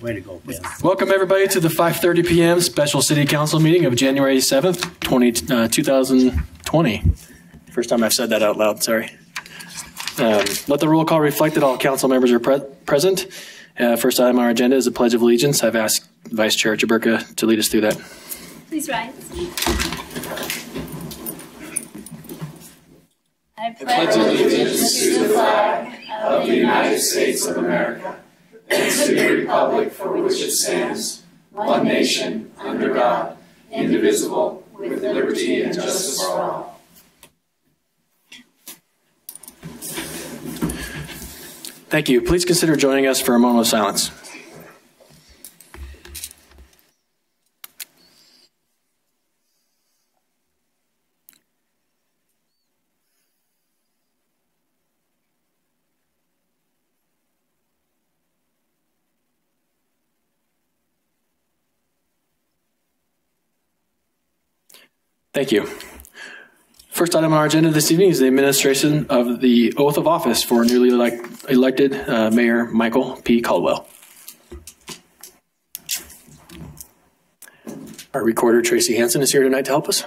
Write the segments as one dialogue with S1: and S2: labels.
S1: Way to go, Ben.
S2: Welcome everybody to the 5:30 p.m. special city council meeting of January 7th, 2020. First time I've said that out loud, sorry. Let the roll call reflect that all council members are present. First item on our agenda is the Pledge of Allegiance. I've asked Vice Chair Jaberka to lead us through that.
S3: Please rise. I pledge allegiance to the flag of the United States of America and to the republic for which it stands, one nation, under God, indivisible, with liberty and justice for all.
S2: Thank you. Please consider joining us for a moment of silence. Thank you. First item on our agenda this evening is the administration of the oath of office for newly elected Mayor Michael P. Caldwell. Our recorder, Tracy Hansen, is here tonight to help us.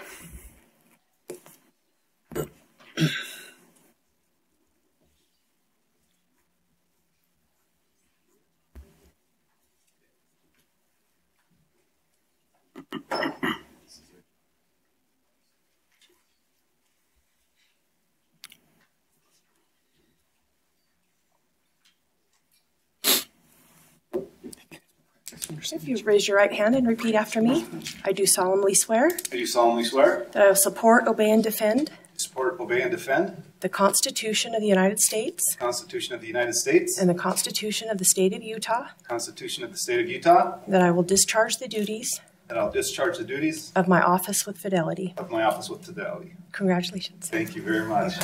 S4: If you raise your right hand and repeat after me, I do solemnly swear.
S5: I do solemnly swear.
S4: That I will support, obey, and defend.
S5: Support, obey, and defend.
S4: The Constitution of the United States.
S5: The Constitution of the United States.
S4: And the Constitution of the State of Utah.
S5: Constitution of the State of Utah.
S4: That I will discharge the duties.
S5: That I'll discharge the duties.
S4: Of my office with fidelity.
S5: Of my office with fidelity.
S4: Congratulations.
S5: Thank you very much.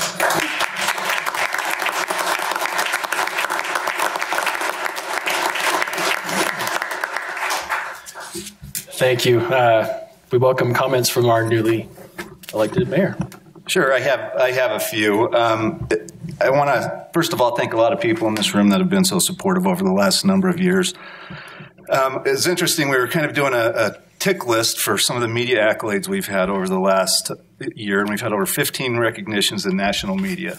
S2: Thank you. We welcome comments from our newly elected mayor.
S5: Sure, I have a few. I want to, first of all, thank a lot of people in this room that have been so supportive over the last number of years. It's interesting, we were kind of doing a tick list for some of the media accolades we've had over the last year, and we've had over 15 recognitions in national media.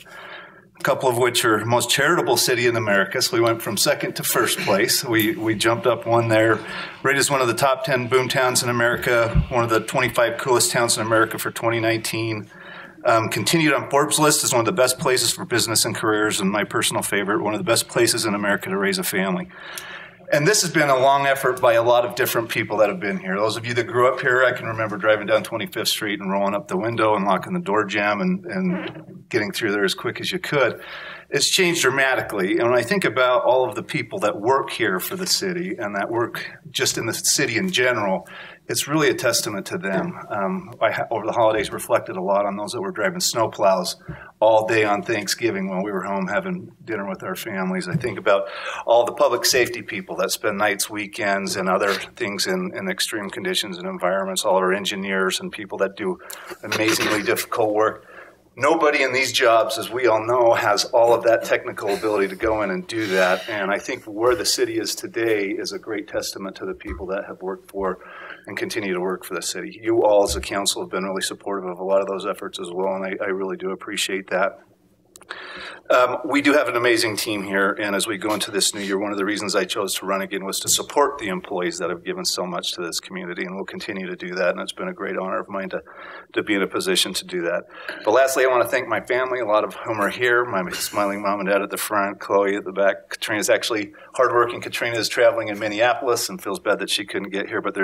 S5: A couple of which are most charitable city in America, so we went from second to first place. We jumped up one there, rated as one of the top 10 boom towns in America, one of the 25 coolest towns in America for 2019. Continued on Forbes' list as one of the best places for business and careers, and my personal favorite, one of the best places in America to raise a family. And this has been a long effort by a lot of different people that have been here. Those of you that grew up here, I can remember driving down 25th Street and rolling up the window and locking the door jamb and getting through there as quick as you could. It's changed dramatically. And when I think about all of the people that work here for the city and that work just in the city in general, it's really a testament to them. Over the holidays, reflected a lot on those that were driving snowplows all day on Thanksgiving while we were home having dinner with our families. I think about all the public safety people that spend nights, weekends, and other things in extreme conditions and environments, all our engineers and people that do amazingly difficult work. Nobody in these jobs, as we all know, has all of that technical ability to go in and do that. And I think where the city is today is a great testament to the people that have worked for and continue to work for the city. You all as a council have been really supportive of a lot of those efforts as well, and I really do appreciate that. We do have an amazing team here, and as we go into this new year, one of the reasons I chose to run again was to support the employees that have given so much to this community, and we'll continue to do that, and it's been a great honor of mine to be in a position to do that. But lastly, I want to thank my family, a lot of whom are here, my smiling mom and dad at the front, Chloe at the back. Katrina's actually hardworking. Katrina is traveling in Minneapolis and feels bad that she couldn't get here, but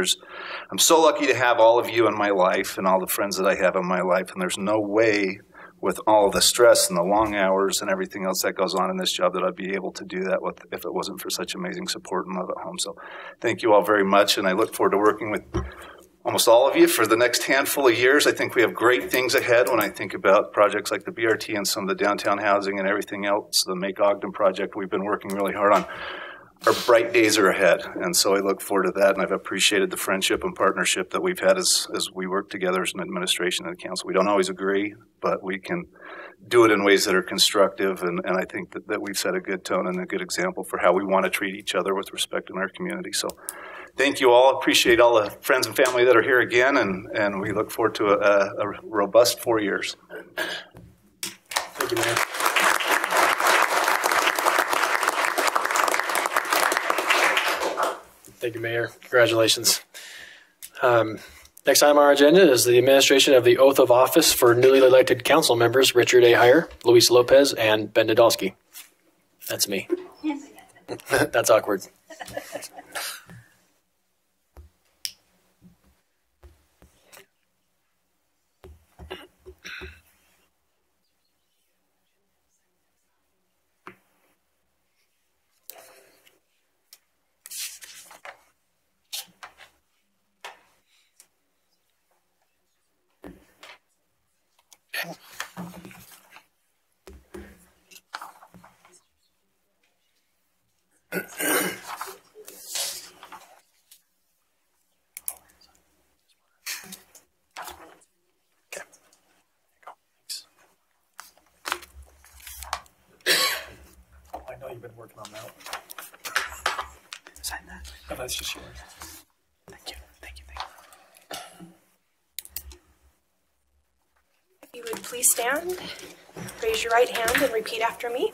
S5: I'm so lucky to have all of you in my life and all the friends that I have in my life, and there's no way with all the stress and the long hours and everything else that goes on in this job that I'd be able to do that with if it wasn't for such amazing support and love at home. So thank you all very much, and I look forward to working with almost all of you for the next handful of years. I think we have great things ahead when I think about projects like the BRT and some of the downtown housing and everything else, the Make Ogden project we've been working really hard on. Our bright days are ahead, and so I look forward to that, and I've appreciated the friendship and partnership that we've had as we work together as an administration and a council. We don't always agree, but we can do it in ways that are constructive. And I think that we've set a good tone and a good example for how we want to treat each other with respect in our community. So thank you all. Appreciate all the friends and family that are here again. And we look forward to a robust 4 years.
S2: Thank you, Mayor. Thank you, Mayor. Congratulations. Next item on our agenda is the administration of the oath of office for newly elected council members Richard A. Heyer, Luis Lopez, and Ben Nadolski. That's me. That's awkward. I know you've been working on that one. Sign that. Oh, that's just yours. Thank you. Thank you. Thank you.
S4: If you would please stand, raise your right hand and repeat after me.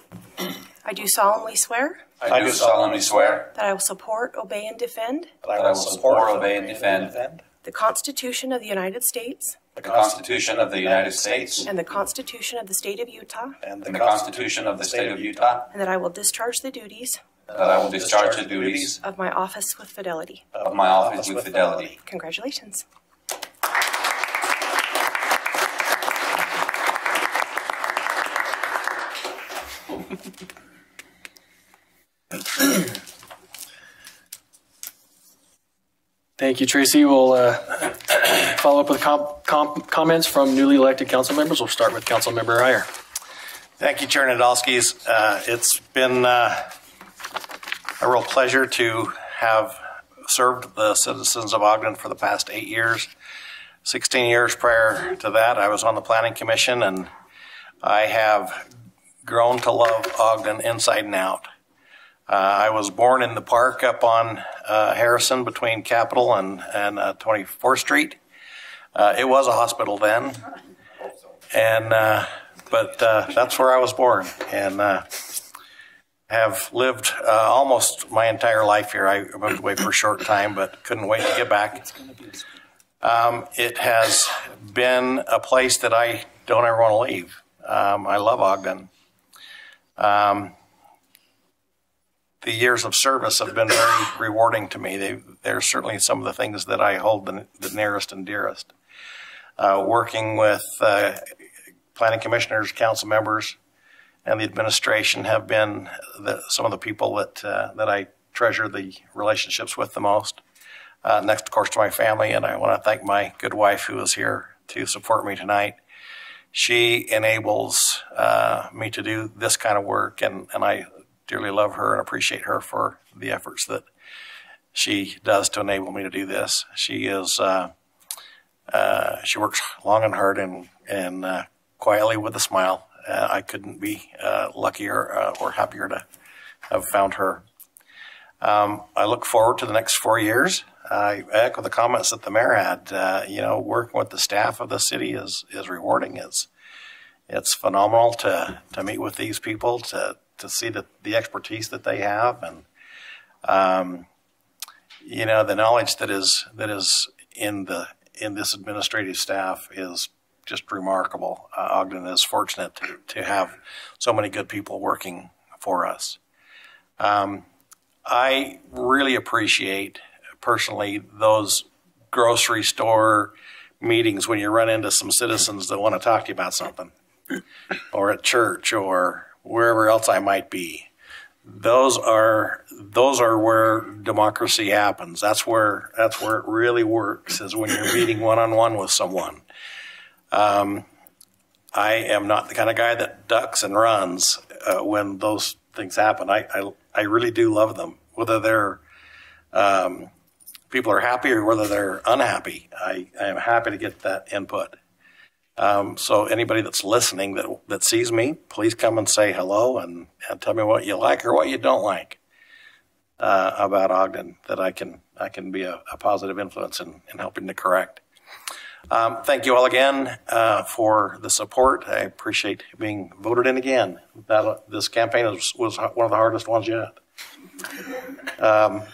S4: I do solemnly swear
S3: I do solemnly swear
S4: that I will support, obey, and defend
S3: that I will support, obey, and defend
S4: the Constitution of the United States
S3: the Constitution of the United States
S4: and the Constitution of the State of Utah,
S3: and the Constitution of the State of Utah,
S4: and that I will discharge the duties
S3: that I will discharge the duties
S4: of my office with fidelity.
S3: of my office with fidelity.
S4: Congratulations.
S2: Thank you, Tracy. We'll follow up with comments from newly elected council members. We'll start with Council Member Heyer.
S1: Thank you, Chair Nadolskis. It's been a real pleasure to have served the citizens of Ogden for the past 8 years. 16 years prior to that, I was on the Planning Commission, and I have grown to love Ogden inside and out. I was born in the park up on Harrison between Capitol and 24th Street. It was a hospital then, and but that's where I was born, and have lived almost my entire life here. I moved away for a short time, but couldn't wait to get back. It has been a place that I don't ever want to leave. I love Ogden. The years of service have been very rewarding to me. They're certainly some of the things that I hold the nearest and dearest. Working with planning commissioners, council members, and the administration have been some of the people that I treasure the relationships with the most. Next, of course, to my family, and I want to thank my good wife who is here to support me tonight. She enables me to do this kind of work, and I dearly love her and appreciate her for the efforts that she does to enable me to do this. She is she works long and hard and quietly with a smile. I couldn't be luckier or happier to have found her. I look forward to the next 4 years. I echo the comments that the mayor had. You know, working with the staff of the city is rewarding. It's phenomenal to meet with these people, to see the expertise that they have, and you know, the knowledge that is in this administrative staff is just remarkable. Ogden is fortunate to have so many good people working for us. I really appreciate personally those grocery store meetings when you run into some citizens that want to talk to you about something, or at church or wherever else I might be. Those are where democracy happens. That's where it really works, is when you're meeting one-on-one with someone. I am not the kind of guy that ducks and runs when those things happen. I really do love them, whether they're people are happy or whether they're unhappy. I am happy to get that input. So anybody that's listening that sees me, please come and say hello and tell me what you like or what you don't like about Ogden, that I can be a positive influence in helping to correct. Thank you all again for the support. I appreciate being voted in again. This campaign was one of the hardest ones yet. But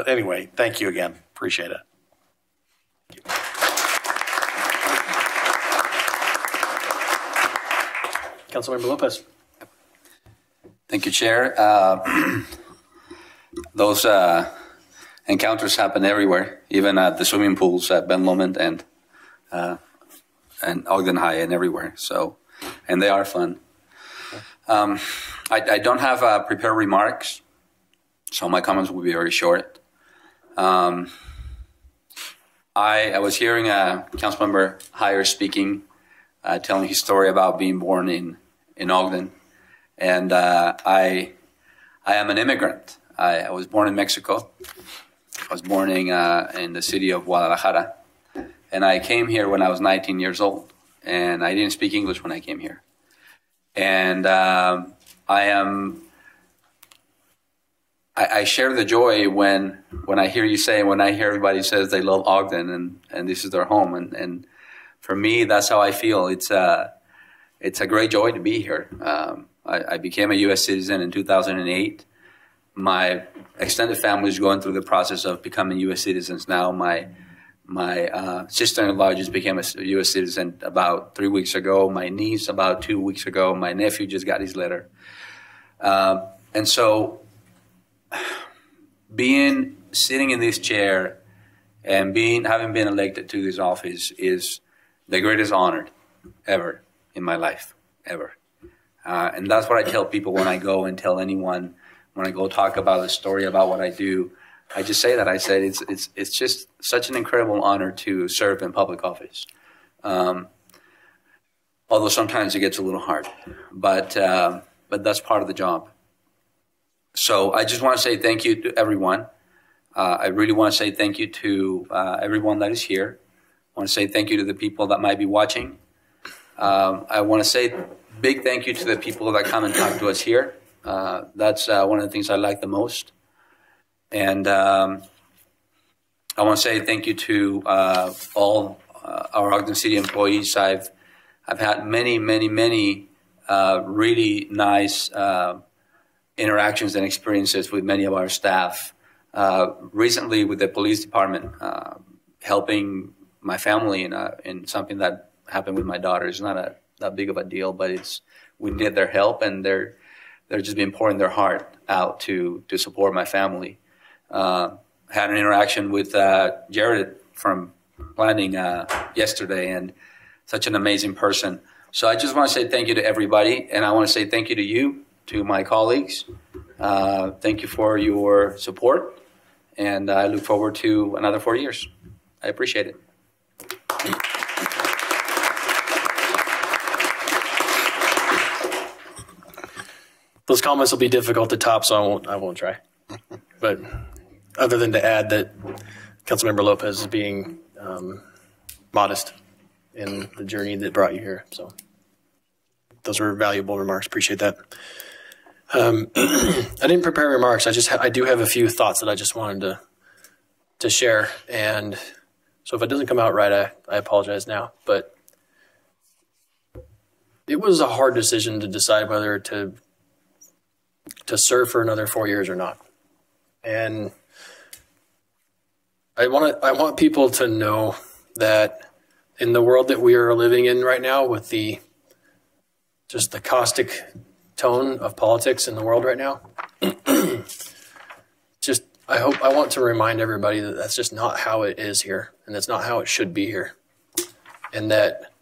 S1: anyway, thank you again. Appreciate it.
S2: Councilmember Lopez.
S6: Thank you, Chair. Those encounters happen everywhere, even at the swimming pools at Ben Lomond and Ogden High and everywhere. So, and they are fun. I don't have prepared remarks, so my comments will be very short. I was hearing Councilmember Heyer speaking, telling his story about being born in Ogden, and I am an immigrant. I was born in Mexico. I was born in the city of Guadalajara, and I came here when I was 19 years old, and I didn't speak English when I came here. And I share the joy when I hear you say, when I hear everybody says they love Ogden and this is their home, and for me, that's how I feel. It's a great joy to be here. I became a U.S. citizen in 2008. My extended family is going through the process of becoming U.S. citizens now. My sister-in-law just became a U.S. citizen about 3 weeks ago. My niece about 2 weeks ago. My nephew just got his letter. And so sitting in this chair and having been elected to this office is the greatest honor ever in my life, ever. And that's what I tell people when I go and tell anyone, when I go talk about the story about what I do. I just say that. I said it's just such an incredible honor to serve in public office. Although sometimes it gets a little hard, but that's part of the job. So I just want to say thank you to everyone. I really want to say thank you to everyone that is here. I want to say thank you to the people that might be watching. I want to say big thank you to the people that come and talk to us here. That's one of the things I like the most. And I want to say thank you to all our Ogden City employees. I've had many really nice interactions and experiences with many of our staff. Recently with the police department, helping my family in something that happened with my daughter. It's not that big of a deal, but we need their help, and they're just been pouring their heart out to support my family. Had an interaction with Jared from planning yesterday, and such an amazing person. So I just want to say thank you to everybody, and I want to say thank you to you, to my colleagues. Thank you for your support, and I look forward to another 4 years. I appreciate it.
S2: Those comments will be difficult to top, so I won't try. But other than to add that Councilmember Lopez is being modest in the journey that brought you here. So those were valuable remarks. Appreciate that. I didn't prepare remarks. I do have a few thoughts that I just wanted to share. And so if it doesn't come out right, I apologize now. But it was a hard decision to decide whether to serve for another 4 years or not. And I want people to know that in the world that we are living in right now, with the caustic tone of politics in the world right now, I want to remind everybody that that's just not how it is here, and that's not how it should be here. And that,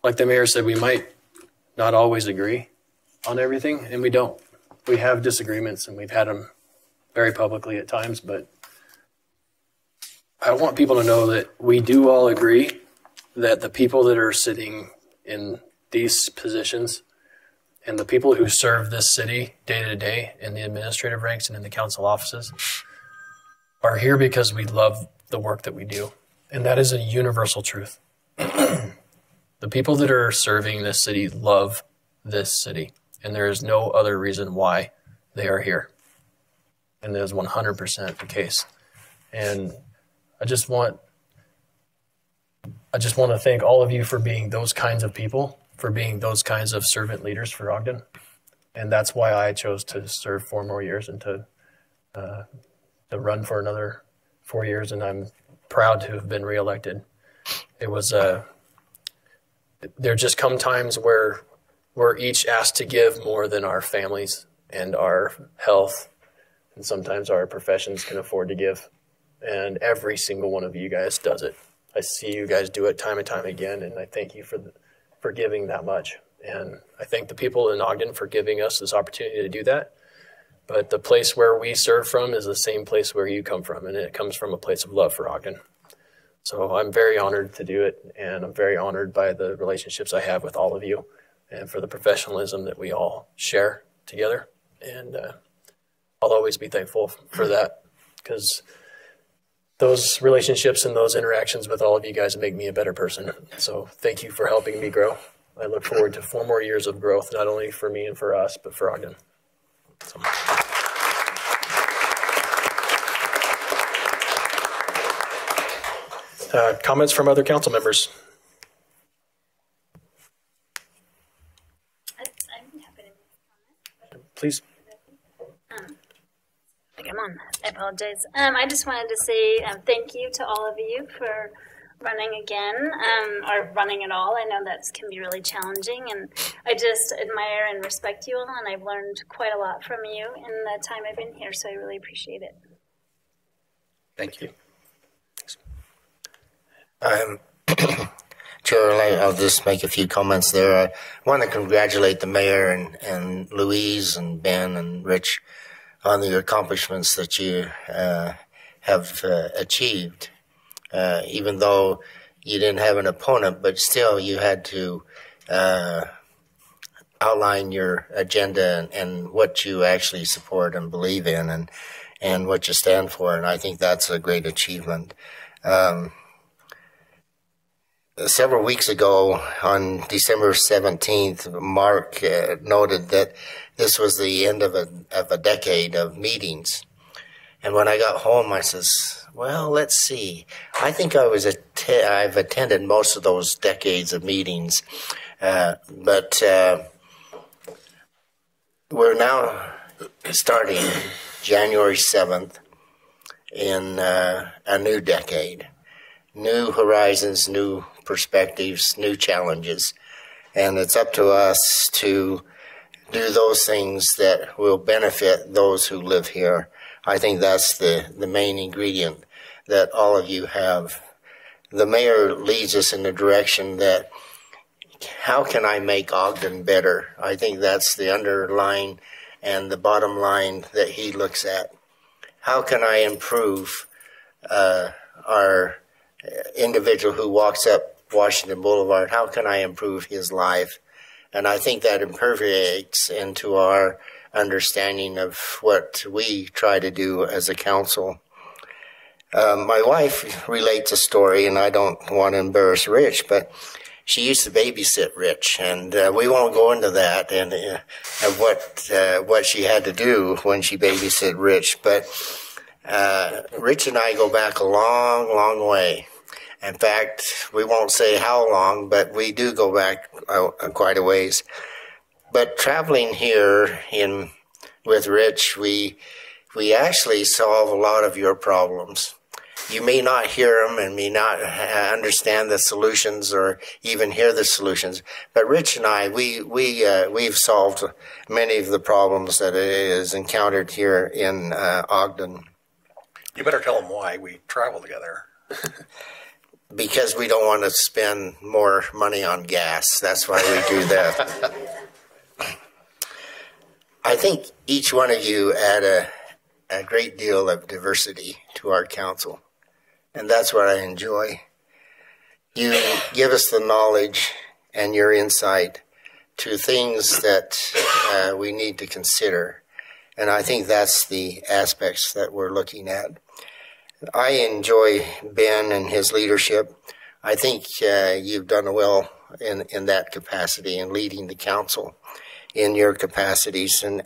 S2: like the mayor said, we might not always agree on everything, and we don't. We have disagreements, and we've had them very publicly at times, but I want people to know that we do all agree that the people that are sitting in these positions and the people who serve this city day to day in the administrative ranks and in the council offices are here because we love the work that we do. And that is a universal truth. The people that are serving this city love this city, and there is no other reason why they are here. And that is 100% the case. And I just want to thank all of you for being those kinds of people, for being those kinds of servant leaders for Ogden. And that's why I chose to serve 4 more years and to run for another 4 years. And I'm proud to have been reelected. It was there just come times where we're each asked to give more than our families and our health, and sometimes our professions can afford to give. And every single one of you guys does it. I see you guys do it time and time again, and I thank you for giving that much. And I thank the people in Ogden for giving us this opportunity to do that. But the place where we serve from is the same place where you come from, and it comes from a place of love for Ogden. So I'm very honored to do it, and I'm very honored by the relationships I have with all of you and for the professionalism that we all share together. And I'll always be thankful for that, because those relationships and those interactions with all of you guys make me a better person. So thank you for helping me grow. I look forward to 4 more years of growth, not only for me and for us, but for Ogden. So. Comments from other council members?
S7: I'm happy to comment.
S2: Please.
S7: I think I'm on. I apologize. I just wanted to say thank you to all of you for running again, or running at all. I know that can be really challenging, and I just admire and respect you all, and I've learned quite a lot from you in the time I've been here, so I really appreciate it.
S6: Thank you.
S8: Chair, I'll just make a few comments there. I want to congratulate the mayor and Louise and Ben and Rich on the accomplishments that you have achieved. Even though you didn't have an opponent, but still you had to outline your agenda and what you actually support and believe in and what you stand for. And I think that's a great achievement. Several weeks ago, on December 17th, Mark noted that this was the end of a decade of meetings. And when I got home, I says, well, let's see. I think I've attended most of those decades of meetings, but we're now starting January 7th in a new decade. New horizons, new perspectives, new challenges. And it's up to us to do those things that will benefit those who live here. I think that's the main ingredient that all of you have. The mayor leads us in the direction that, how can I make Ogden better? I think that's the underline and the bottom line that he looks at. How can I improve our individual who walks up Washington Boulevard? How can I improve his life? And I think that impermeates into our understanding of what we try to do as a council. My wife relates a story, and I don't want to embarrass Rich, but she used to babysit Rich, and we won't go into that and what she had to do when she babysit Rich. But Rich and I go back a long, long way. In fact, we won't say how long, but we do go back quite a ways. But traveling here with Rich, we actually solve a lot of your problems. You may not hear them and may not understand the solutions or even hear the solutions. But Rich and I, we've solved many of the problems that is encountered here in Ogden.
S1: You better tell them why we travel together.
S8: Because we don't want to spend more money on gas. That's why we do that. I think each one of you add a great deal of diversity to our council. And that's what I enjoy. You give us the knowledge and your insight to things that we need to consider. And I think that's the aspects that we're looking at. I enjoy Ben and his leadership. I think you've done well in that capacity and leading the council in your capacities, and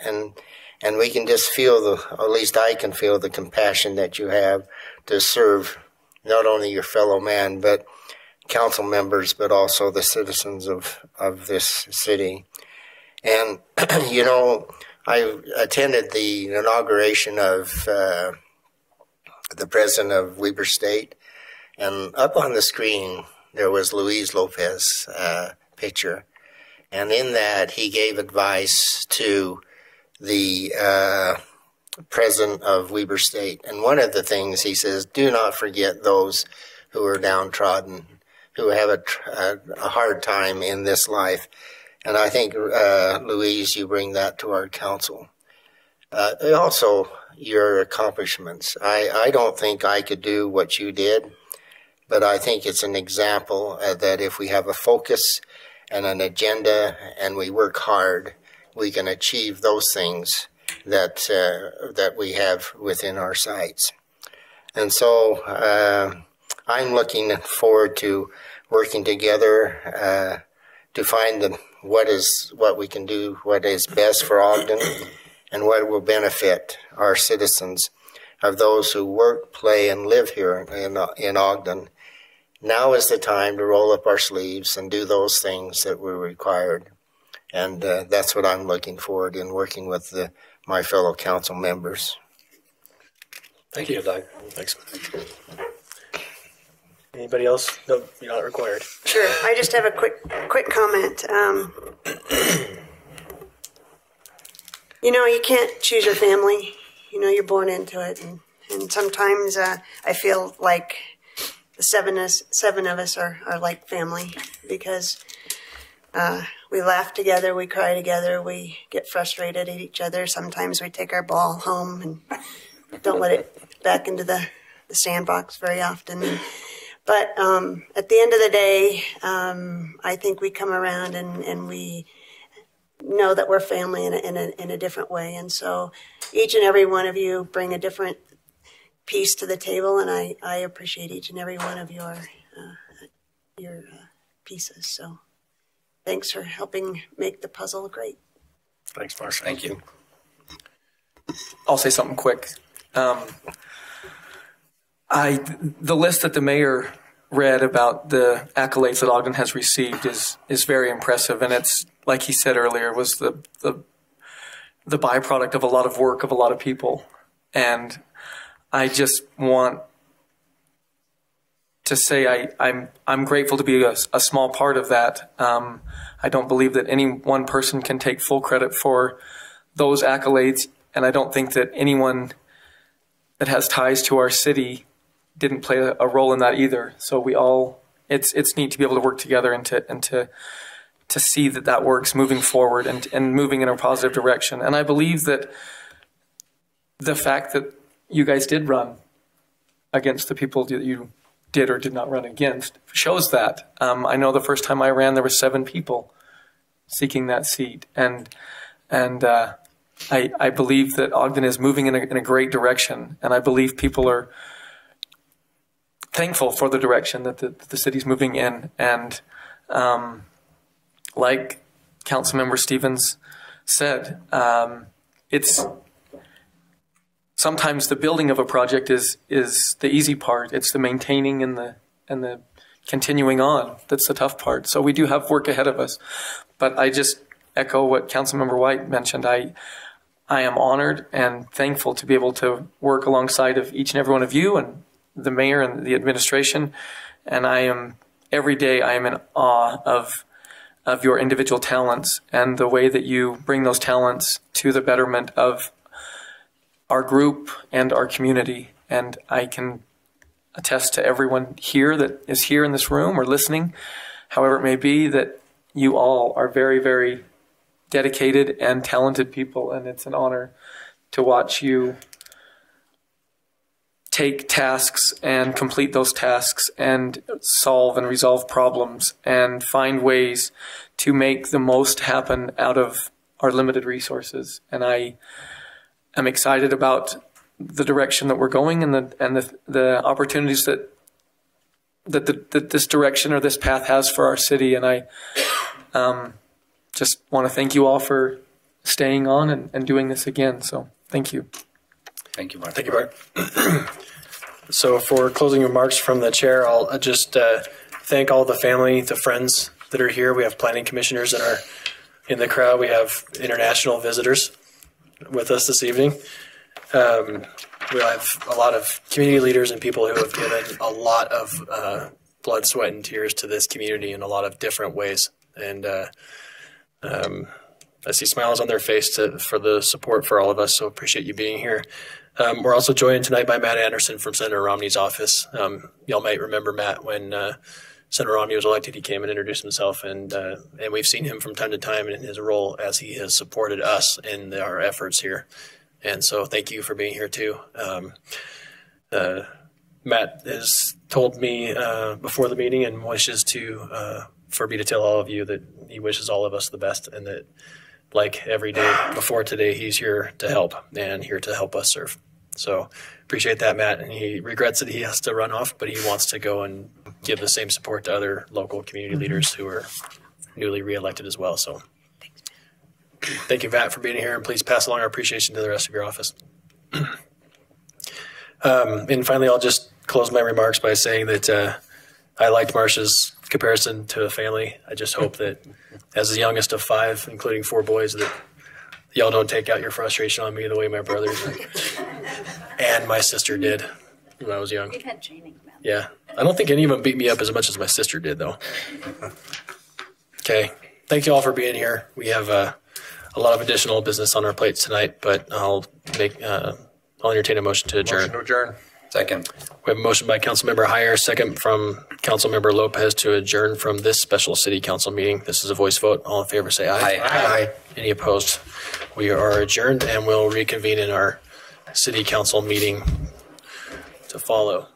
S8: we can just feel at least I can feel the compassion that you have to serve not only your fellow man, but council members, but also the citizens of this city. And, you know, I attended the inauguration of the president of Weber State, and up on the screen there was Luis Lopez's picture. And in that, he gave advice to the president of Weber State. And one of the things he says, do not forget those who are downtrodden, who have a hard time in this life. And I think, Louise, you bring that to our council. Also, your accomplishments. I don't think I could do what you did, but I think it's an example that if we have a focus and an agenda and we work hard, we can achieve those things that we have within our sights. And so I'm looking forward to working together to find what we can do, what is best for Ogden, and what will benefit our citizens of those who work, play, and live here in Ogden. Now is the time to roll up our sleeves and do those things that were required. And that's what I'm looking forward in working with my fellow council members.
S2: Thank you, Doug. Thanks. Anybody else? No, you're not required.
S9: Sure. I just have a quick comment. You know, you can't choose your family. You know, you're born into it. And sometimes I feel like the seven of us are like family, because we laugh together, we cry together, we get frustrated at each other. Sometimes we take our ball home and don't let it back into the sandbox very often. But at the end of the day, I think we come around and we know that we're family in a different way. And so each and every one of you bring a different piece to the table, and I appreciate each and every one of your pieces. So thanks for helping make the puzzle great.
S1: Thanks, Marsha.
S6: Thank you.
S10: I'll say something quick. The list that the mayor read about the accolades that Ogden has received is very impressive, and it's, like he said earlier, was the byproduct of a lot of work of a lot of people. And I just want to say I'm grateful to be a small part of that. I don't believe that any one person can take full credit for those accolades, and I don't think that anyone that has ties to our city didn't play a role in that either. So we all, it's neat to be able to work together and to see that works moving forward and moving in a positive direction. And I believe that the fact that you guys did run against the people that you did or did not run against shows that. I know the first time I ran, there were 7 people seeking that seat. And I believe that Ogden is moving in a great direction. And I believe people are thankful for the direction that the city's moving in. And like Councilmember Stevens said, it's sometimes the building of a project is the easy part. It's the maintaining and the continuing on that's the tough part. So we do have work ahead of us. But I just echo what Councilmember White mentioned. I am honored and thankful to be able to work alongside of each and every one of you and the mayor and the administration. And every day I am in awe of your individual talents and the way that you bring those talents to the betterment of our group and our community. And I can attest to everyone here that is here in this room or listening, however it may be, that you all are very, very dedicated and talented people. And it's an honor to watch you take tasks and complete those tasks and solve and resolve problems and find ways to make the most happen out of our limited resources. And I am excited about the direction that we're going and the opportunities that that this direction or this path has for our city. And I just want to thank you all for staying on and doing this again. So thank you.
S6: Thank you, Mark.
S2: Thank you, Mark. So for closing remarks from the chair, I'll just thank all the family, the friends that are here. We have planning commissioners that are in the crowd. We have international visitors with us this evening. We have a lot of community leaders and people who have given a lot of blood, sweat, and tears to this community in a lot of different ways. And I see smiles on their face for the support for all of us, so appreciate you being here. We're also joined tonight by Matt Anderson from Senator Romney's office. Y'all might remember Matt when Senator Romney was elected. He came and introduced himself, and we've seen him from time to time in his role as he has supported us in our efforts here. And so thank you for being here too. Matt has told me before the meeting and wishes for me to tell all of you that he wishes all of us the best, and that like every day before today, he's here to help and here to help us serve. So appreciate that, Matt. And he regrets that he has to run off, but he wants to go and give the same support to other local community leaders who are newly reelected as well. So thank you, Matt, for being here, and please pass along our appreciation to the rest of your office. And finally, I'll just close my remarks by saying that I liked Marcia's comparison to a family. I just hope that as the youngest of 5, including 4 boys, that y'all don't take out your frustration on me the way my brothers and my sister did when I was young.
S7: We've had training.
S2: Yeah. I don't think any of them beat me up as much as my sister did, though. Okay. Thank you all for being here. We have a lot of additional business on our plates tonight, but I'll entertain a motion to adjourn.
S6: Motion to adjourn. Second.
S2: We have a motion by Councilmember Heyer, second from Councilmember Lopez to adjourn from this special city council meeting. This is a voice vote. All in favor say aye.
S6: Aye. Aye.
S2: Any opposed? We are adjourned, and we'll reconvene in our city council meeting to follow.